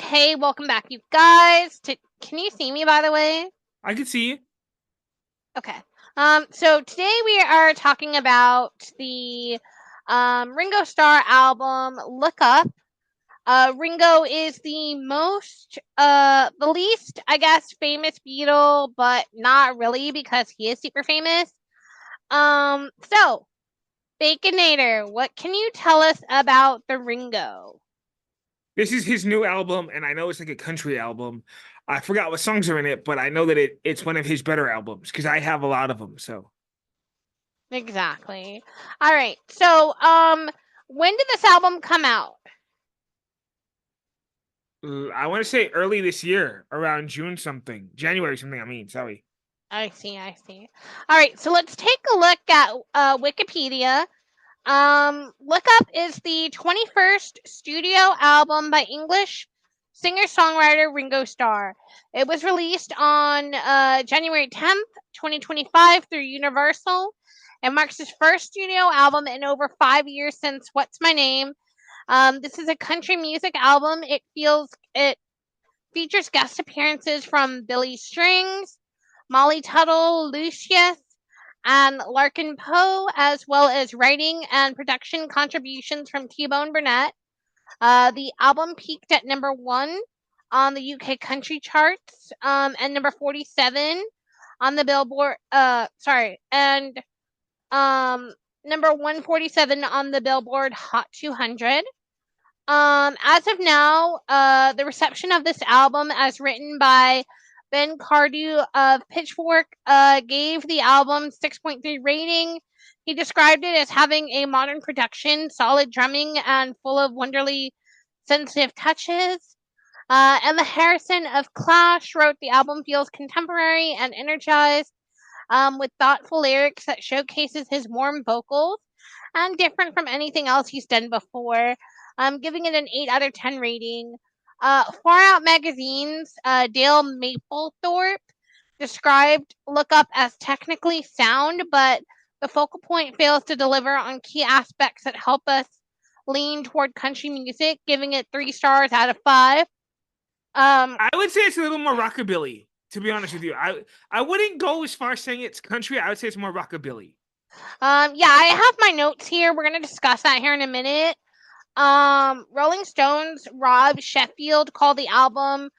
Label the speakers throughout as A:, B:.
A: Hey, welcome back, you guys. Can you see me, by the way?
B: I can see you.
A: Okay. So today we are talking about the Ringo Starr album "Look Up." Ringo is the least, I guess, famous Beatle, but not really because he is super famous. So Baconator, what can you tell us about the Ringo?
B: This is his new album, and I know it's like a country album. I forgot what songs are in it, but I know that it's one of his better albums because I have a lot of them. So
A: Exactly. All right. So, when did this album come out?
B: I want to say early this year, around June something, January something. I mean, sorry.
A: I see. I see. All right. So let's take a look at Wikipedia. Look Up is the 21st studio album by English singer-songwriter Ringo Starr. It was released on January 10th, 2025 through Universal. It marks his first studio album in over 5 years since What's My Name. This is a country music album. It features guest appearances from Billy Strings, Molly Tuttle, Lucius, and Larkin Poe, as well as writing and production contributions from T-Bone Burnett. The album peaked at number one on the UK country charts, and number 47 on the Billboard. And um, number 147 on the Billboard Hot 200. As of now, the reception of this album, as written by Ben Cardew of Pitchfork, gave the album 6.3 rating. He described it as having a modern production, solid drumming, and full of wonderfully sensitive touches. And the Harrison of Clash wrote the album feels contemporary and energized, with thoughtful lyrics that showcases his warm vocals and different from anything else he's done before. I'm giving it an 8 out of 10 rating. Far Out Magazine's Dale Maplethorpe described Look Up as technically sound, but the focal point fails to deliver on key aspects that help us lean toward country music, giving it 3 stars out of 5.
B: I would say it's a little more rockabilly. To be honest with you, I wouldn't go as far as saying it's country. I would say it's more rockabilly.
A: Yeah, I have my notes here. We're gonna discuss that here in a minute. Rolling Stones Rob Sheffield called the album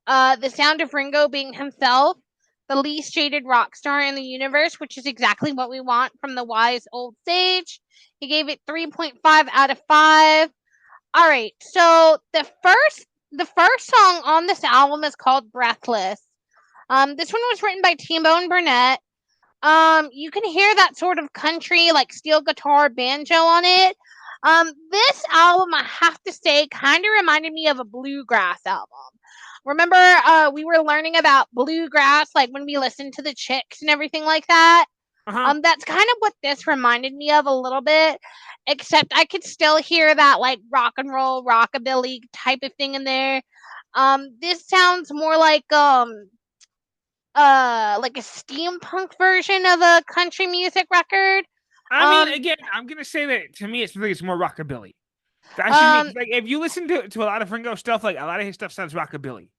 A: the sound of Ringo being himself, the least jaded rock star in the universe, which is exactly what we want from the wise old sage. He gave it 3.5 out of 5. All right, so the first song on this album is called Breathless. This one was written by T-Bone Burnett. You can hear that sort of country, like steel guitar, banjo on it. This album, I have to say, kind of reminded me of a bluegrass album. Remember, we were learning about bluegrass, like when we listened to the Chicks and everything like that.
B: Uh-huh.
A: That's kind of what this reminded me of a little bit, except I could still hear that like rock and roll, rockabilly type of thing in there. This sounds more like a steampunk version of a country music record.
B: I mean,
A: Um,
B: again, I'm gonna say that to me, it's more rockabilly. That's just me.
A: um,
B: 'Cause, like, if you listen to a lot of Ringo stuff, like a lot of his stuff sounds rockabilly.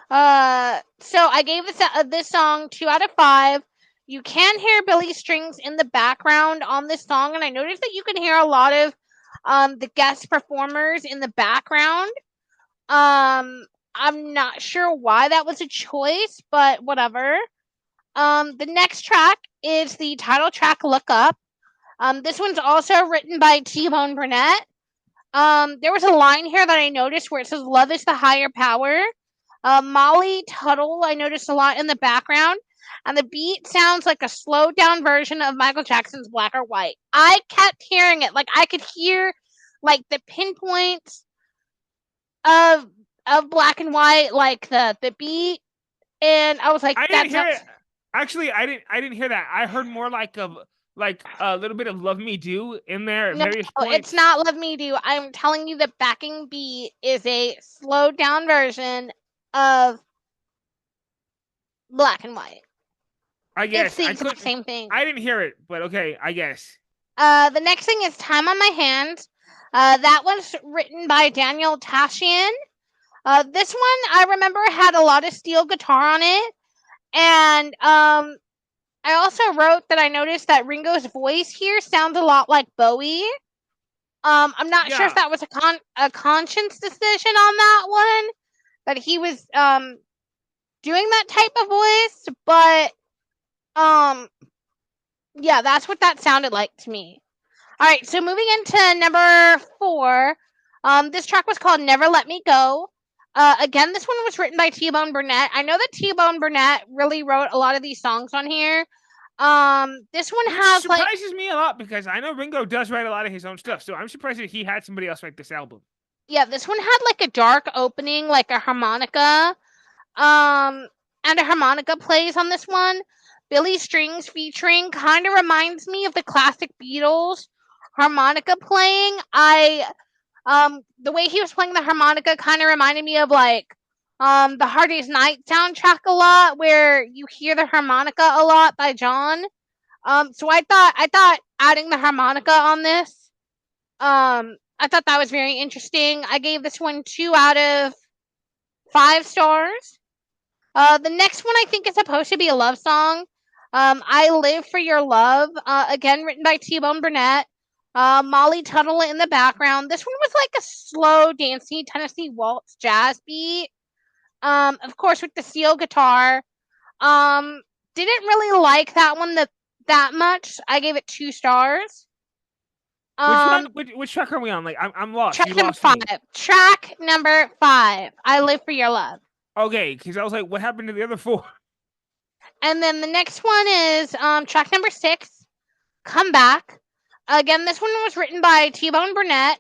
A: so I gave this song 2 out of 5. You can hear Billy Strings in the background on this song, and I noticed that you can hear a lot of the guest performers in the background. I'm not sure why that was a choice, but whatever. The next track is the title track, "Look Up." This one's also written by T-Bone Burnett. There was a line here that I noticed where it says "Love is the higher power." Molly Tuttle, I noticed a lot in the background, and the beat sounds like a slowed down version of Michael Jackson's "Black or White." I kept hearing it, like I could hear like the pinpoints of Black and White, like the beat, and I was like,
B: I
A: that
B: didn't hear
A: sounds.
B: it. Actually, I didn't hear that. I heard more like a little bit of "Love Me Do" in there at
A: No,
B: various
A: it's
B: points.
A: not "Love Me Do." I'm telling you, the backing beat is a slowed down version of Black and White.
B: I
A: It's
B: guess
A: the
B: I
A: exact
B: couldn't.
A: same thing.
B: I didn't hear it, but okay, I guess.
A: The next thing is "Time on My Hands." That was written by Daniel Tashian. This one I remember had a lot of steel guitar on it, and I also wrote that I noticed that Ringo's voice here sounds a lot like Bowie. I'm not sure if
B: Yeah,
A: that was a conscious decision on that one, that he was doing that type of voice, but um yeah, that's what that sounded like to me. All right, so moving into number 4, this track was called "Never Let Me Go." Again, this one was written by T-Bone Burnett. I know that T-Bone Burnett really wrote a lot of these songs on here. This one
B: which
A: has like,
B: surprises me a lot because I know Ringo does write a lot of his own stuff. So I'm surprised that he had somebody else write this album.
A: yeah, this one had like a dark opening, like a harmonica. Um, and a harmonica plays on this one. Billy Strings featuring kind of reminds me of the classic Beatles harmonica playing. The way he was playing the harmonica kind of reminded me of like the Hard Day's Night soundtrack a lot, where you hear the harmonica a lot by John. So I thought adding the harmonica on this, I thought that was very interesting. I gave this one 2 out of 5 stars. The next one I think is supposed to be a love song. I Live for Your Love, again written by T-Bone Burnett. Molly Tuttle in the background. This one was like a slow, dancey Tennessee waltz jazz beat. Of course with the steel guitar. Um, didn't really like that one that much. I gave it 2 stars.
B: Which one?
A: Um,
B: Which track are we on? Like I'm lost. You
A: track number
B: lost
A: five.
B: me.
A: Track number 5. I Live for Your Love.
B: Okay, because I was like, what happened to the other 4?
A: And then the next one is track number 6, Come Back. Again, this one was written by T-Bone Burnett.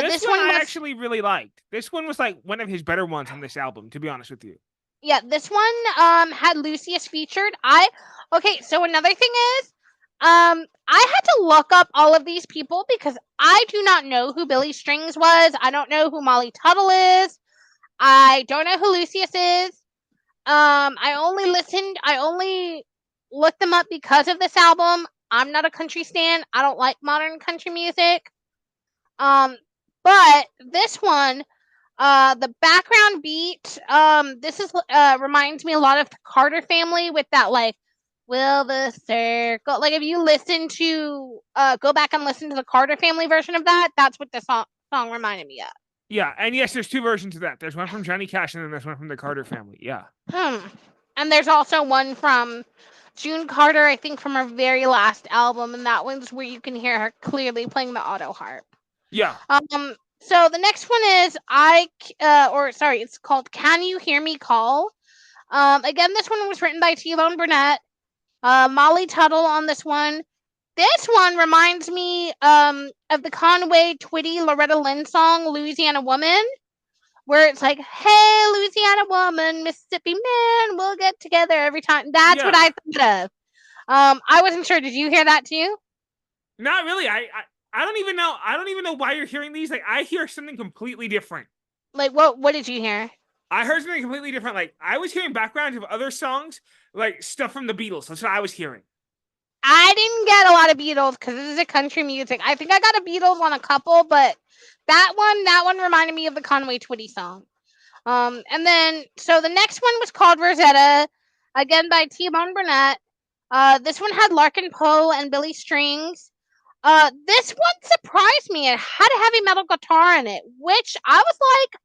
B: This
A: This
B: one
A: one
B: I
A: was,
B: actually really liked. This one was like one of his better ones on this album, to be honest with you.
A: yeah, this one had Lucius featured. Okay, so another thing is, I had to look up all of these people because I do not know who Billy Strings was. I don't know who Molly Tuttle is. I don't know who Lucius is. I only looked them up because of this album. I'm not a country stan. I don't like modern country music. Um, but this one, the background beat, this is reminds me a lot of the Carter Family with that like, will the circle, like if you listen to go back and listen to the Carter Family version of that, that's what the song reminded me of.
B: Yeah, and yes, there's 2 versions of that. There's one from Johnny Cash and then there's one from the Carter family. Yeah.
A: Hmm. And there's also one from June Carter, I think, from her very last album, and that one's where you can hear her clearly playing the auto harp.
B: Yeah.
A: So the next one is it's called "Can You Hear Me Call." Again, this one was written by T-Bone Burnett. Molly Tuttle on this one. This one reminds me of the Conway Twitty Loretta Lynn song "Louisiana Woman," where it's like, "Hey, Louisiana woman, Mississippi man, we'll get together every time." That's what
B: Yeah.
A: I thought of. I wasn't sure. Did you hear that too?
B: Not really. I don't even know. I don't even know why you're hearing these. Like I hear something completely different.
A: Like, what did you hear?
B: I heard something completely different. Like I was hearing backgrounds of other songs, like stuff from the Beatles. That's what I was hearing.
A: I didn't get a lot of Beatles because this is a country music. I think I got a Beatles on a couple, but that one reminded me of the Conway Twitty song. And then so the next one was called Rosetta, again by T-Bone Burnett. This one had Larkin Poe and Billy Strings. This one surprised me. It had a heavy metal guitar in it, which I was like,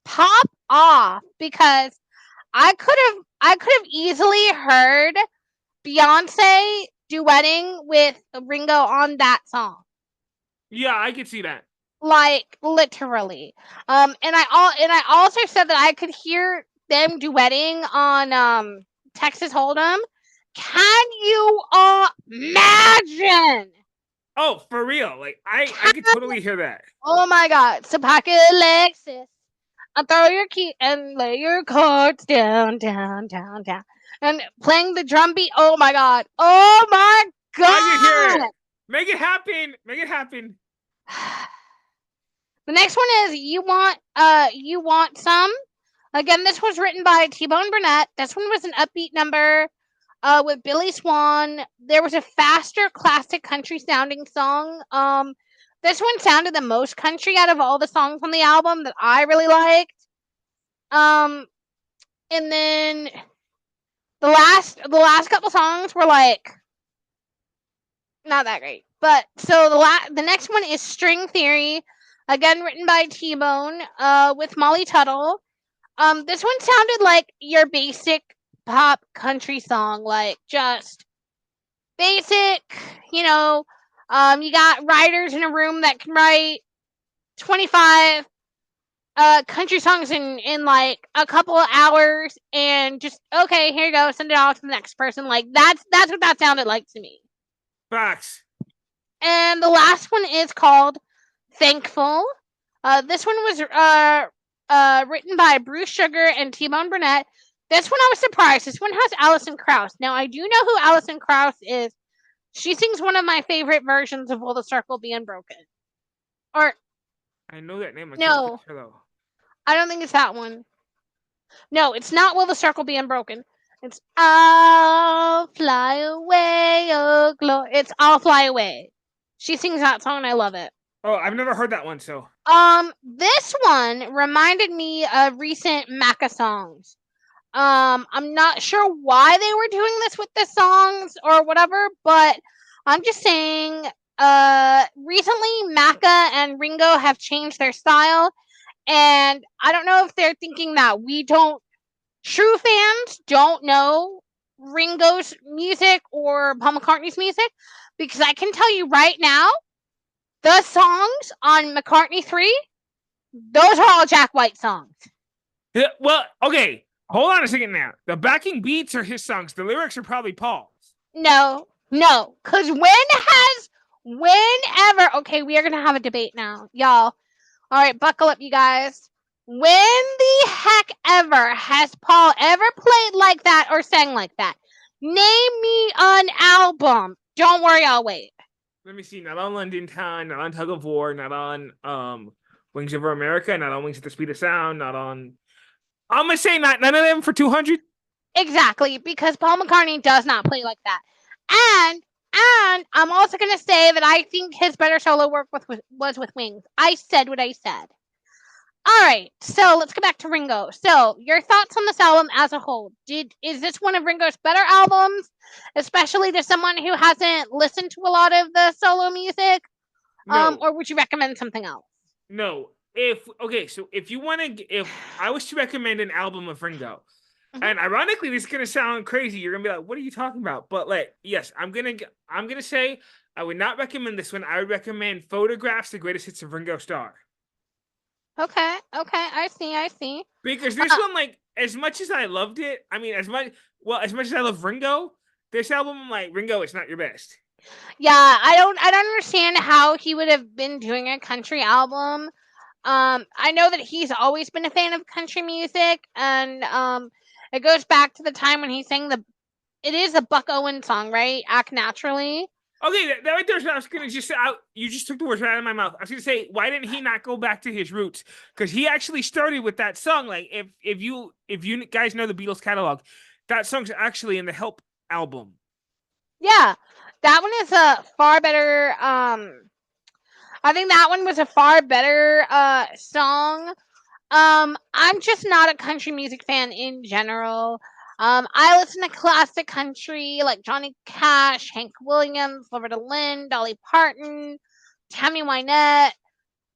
A: pop off, because I could have easily heard Beyonce duetting with Ringo on that song.
B: Yeah, I could see that.
A: Like literally. And I also said that I could hear them duetting on Texas Hold'em. Can you imagine?
B: Oh, for real. Like I could totally hear that.
A: Oh my god. So pack your Lexus and throw your key and lay your cards down, down, down, down. And playing the drum beat. Oh my god. Oh my
B: I could hear it.
A: god.
B: Make it happen. Make it happen.
A: The next one is You Want Some. Again, this was written by T-Bone Burnett. This one was an upbeat number with Billy Swan. There was a faster classic country sounding song. This one sounded the most country out of all the songs on the album that I really liked. Um, and then the last couple songs were like not that great. But so the next one is String Theory, again written by T-Bone, with Molly Tuttle. This one sounded like your basic pop country song, like just basic, you know. You got writers in a room that can write 25 country songs in like a couple of hours, and just okay, here you go, send it off to the next person. Like that's what that sounded like to me.
B: Facts.
A: And the last one is called Thankful. This one was written by Bruce Sugar and T-Bone Burnett. This one I was surprised. This one has Alison Krauss. Now I do know who Alison Krauss is. She sings one of my favorite versions of Will the Circle Be Unbroken. Or
B: I know that name. I can't
A: no,
B: picture though.
A: I don't think it's that one. No, it's not Will the Circle Be Unbroken. It's I'll fly away, oh glory. It's I'll fly away. She sings that song and I love it.
B: Oh, I've never heard that one. So
A: This one reminded me of recent Macca songs. I'm not sure why they were doing this with the songs or whatever, but I'm just saying, recently Macca and Ringo have changed their style, and I don't know if they're thinking that true fans don't know Ringo's music or Paul McCartney's music, because I can tell you right now, the songs on McCartney 3, those are all Jack White songs.
B: yeah, well, okay. Hold on a second now. The backing beats are his songs. The lyrics are probably Paul's.
A: No, because whenever, okay, we are going to have a debate now, y'all. All right, buckle up, you guys. When the heck ever has Paul ever played like that or sang like that? Name me an album. Don't worry, I'll wait.
B: Let me see. Not on London Town, not on Tug of War, not on Wings Over America, not on Wings at the Speed of Sound, not on. I'm gonna say none of them for 200.
A: Exactly, because Paul McCartney does not play like that. And I'm also going to say that I think his better solo work was with Wings. I said what I said. All right, so let's go back to Ringo. So, your thoughts on this album as a whole? Is this one of Ringo's better albums, especially to someone who hasn't listened to a lot of the solo music?
B: No,
A: Or would you recommend something else?
B: no. If you want to, if I was to recommend an album of Ringo,
A: Mhm.
B: and ironically, this is gonna sound crazy. You're gonna be like, "What are you talking about?" But like, yes, I'm gonna say I would not recommend this one. I would recommend Photographs, the greatest hits of Ringo Starr.
A: Okay, I see.
B: Because this one, like, as much as I loved it, I mean, as much as I love Ringo, this album, I'm like, Ringo, it's not your best.
A: Yeah, I don't understand how he would have been doing a country album. I know that he's always been a fan of country music, and it goes back to the time when he sang it is a Buck Owens song, right? Act Naturally.
B: Okay, that right there's what I was gonna just say. You just took the words right out of my mouth. I was gonna say, why didn't he not go back to his roots? Because he actually started with that song. Like, if you guys know the Beatles catalog, that song's actually in the Help album.
A: Yeah, that one is a far better. I think that one was a far better song. I'm just not a country music fan in general. I listen to classic country like Johnny Cash, Hank Williams, Loretta Lynn, Dolly Parton, Tammy Wynette.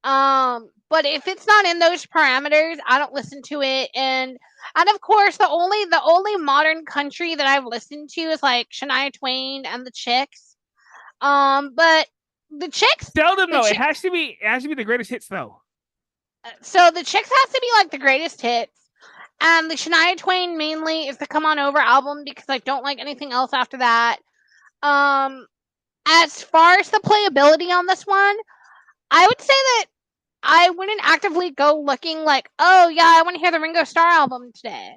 A: But if it's not in those parameters, I don't listen to it. And of course, the only modern country that I've listened to is like Shania Twain and the Chicks. But the Chicks,
B: Seldom
A: the
B: though.
A: Chicks,
B: It has to be the greatest hits though.
A: so the Chicks has to be like the greatest hits. And the Shania Twain mainly is the Come On Over album because I don't like anything else after that. Um, as far as the playability on this one, I would say that I wouldn't actively go looking like, oh yeah, I want to hear the Ringo Starr album today.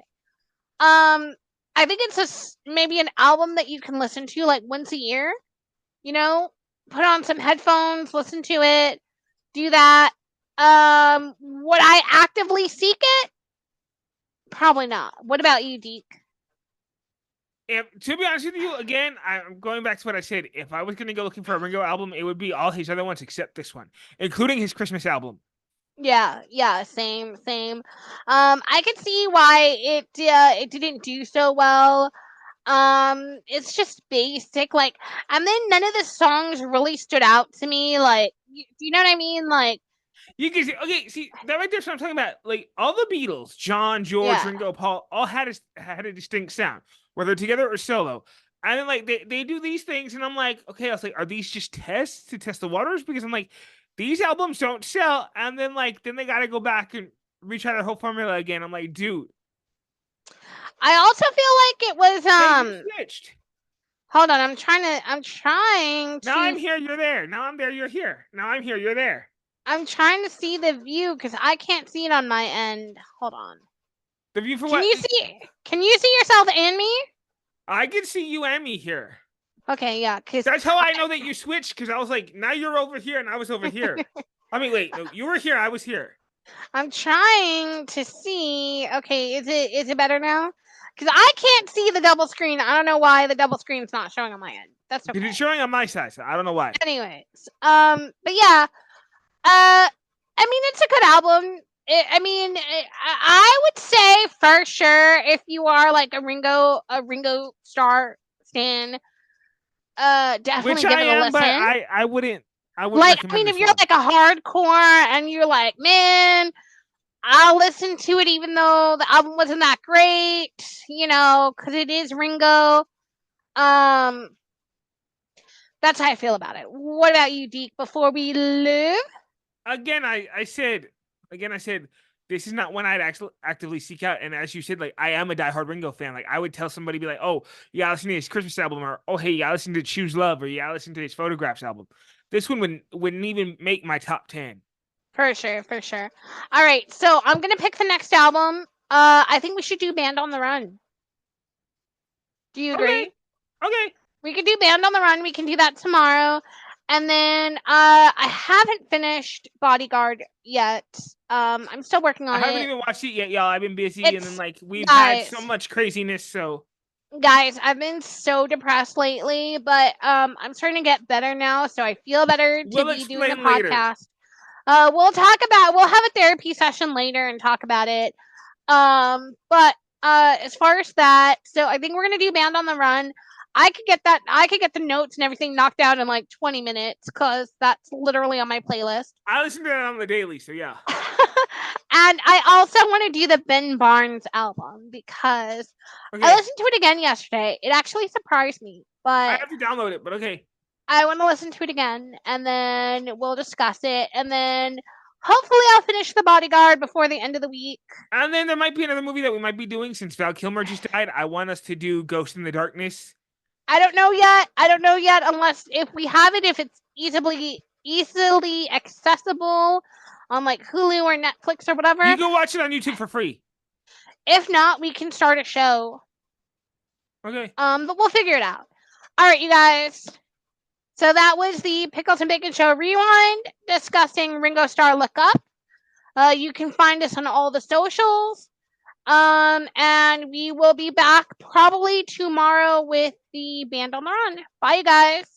A: I think it's maybe an album that you can listen to like once a year. You know, put on some headphones, listen to it, do that. Would I actively seek it? Probably not. What about you, Deke?
B: To be honest with you, again, I'm going back to what I said. If I was going to go looking for a Ringo album, it would be all his other ones except this one, including his Christmas album.
A: Yeah, same. I could see why it didn't do so well. It's just basic, like, and then none of the songs really stood out to me. Like, do you know what I mean? Like,
B: You can see, okay, see that right there's what I'm talking about. Like all the Beatles, John, George,
A: yeah.
B: Ringo, Paul, all had a distinct sound, whether together or solo. And then like they do these things, and I'm like, okay, I was like, are these just tests to test the waters? Because I'm like, these albums don't sell, and then they got to go back and retry their whole formula again. I'm like, dude,
A: I also feel like it was
B: hey, you switched.
A: hold on, I'm trying
B: Now I'm
A: to
B: here, you're there. Now I'm there, you're here. Now I'm here, you're there.
A: see the view because I can't see it on my end. Hold on.
B: The view for
A: Can
B: what?
A: you see? Can you see yourself and me?
B: I can see you and me here.
A: Okay, yeah, because
B: That's how I know that you switched, because I was like, now you're over here and I was over here. I mean, wait, no, you were here, I was here.
A: I'm trying to see. Okay, is it better now? Because I can't see the double screen. I don't know why the double screen's not showing on my end. That's
B: Because
A: okay.
B: it's showing on my side, so I don't know why.
A: Anyways, but yeah, I mean, it's a good album. I would say for sure if you are like a Ringo Starr stan,
B: Which
A: definitely give
B: I
A: it a
B: am, but
A: listen.
B: I wouldn't
A: Like, I
B: recommend
A: mean, if
B: this
A: you're
B: one.
A: like a hardcore and you're like, man, I'll listen to it even though the album wasn't that great, because it is Ringo. Um, that's how I feel about it. What about you, Deke? Before we leave,
B: Again, I said, this is not one I'd actually actively seek out. And as you said, like, I am a diehard Ringo fan. Like, I would tell somebody, be like, oh, yeah, listen to his Christmas album, or oh, hey, yeah, listen to Choose Love, or yeah, listen to his Photographs album. This one wouldn't even make my top 10.
A: for sure, for sure. All right, so I'm gonna pick the next album. I think we should do Band on the Run. Do you
B: Okay,
A: agree?
B: okay.
A: We could do Band on the Run. We can do that tomorrow. And then I haven't finished Bodyguard yet. I'm still working
B: I
A: on
B: haven't
A: it.
B: even watched it yet, y'all. I've been busy, and then
A: It's
B: like we've had so
A: guys,
B: much craziness. So
A: I've been so depressed lately, but I'm starting to get better now, so I feel better to
B: we'll
A: be doing the
B: explain later.
A: podcast. We'll have a therapy session later and talk about it. But as far as that, so I think we're gonna do Band on the Run. I could get the notes and everything knocked out in like 20 minutes because that's literally on my playlist.
B: I listen to that on the daily, so yeah.
A: And I also want to do the Ben Barnes album because I
B: Okay,
A: listened to it again yesterday. It actually surprised me,
B: I
A: but
B: have to download it, but okay.
A: I want to listen to it again and then we'll discuss it. And then hopefully I'll finish The Bodyguard before the end of the week.
B: And then there might be another movie that we might be doing since Val Kilmer just died. I want us to do Ghost in the Darkness.
A: I don't know yet. I don't know yet unless if we have it, if it's easily accessible on like Hulu or Netflix or whatever.
B: You can watch it on YouTube for free.
A: If not, we can start a show.
B: Okay.
A: But we'll figure it out. All right, you guys. So that was the Pickles and Bacon Show Rewind discussing Ringo Starr Look Up. You can find us on all the socials. And we will be back probably tomorrow with the Band on the Run. Bye, you guys.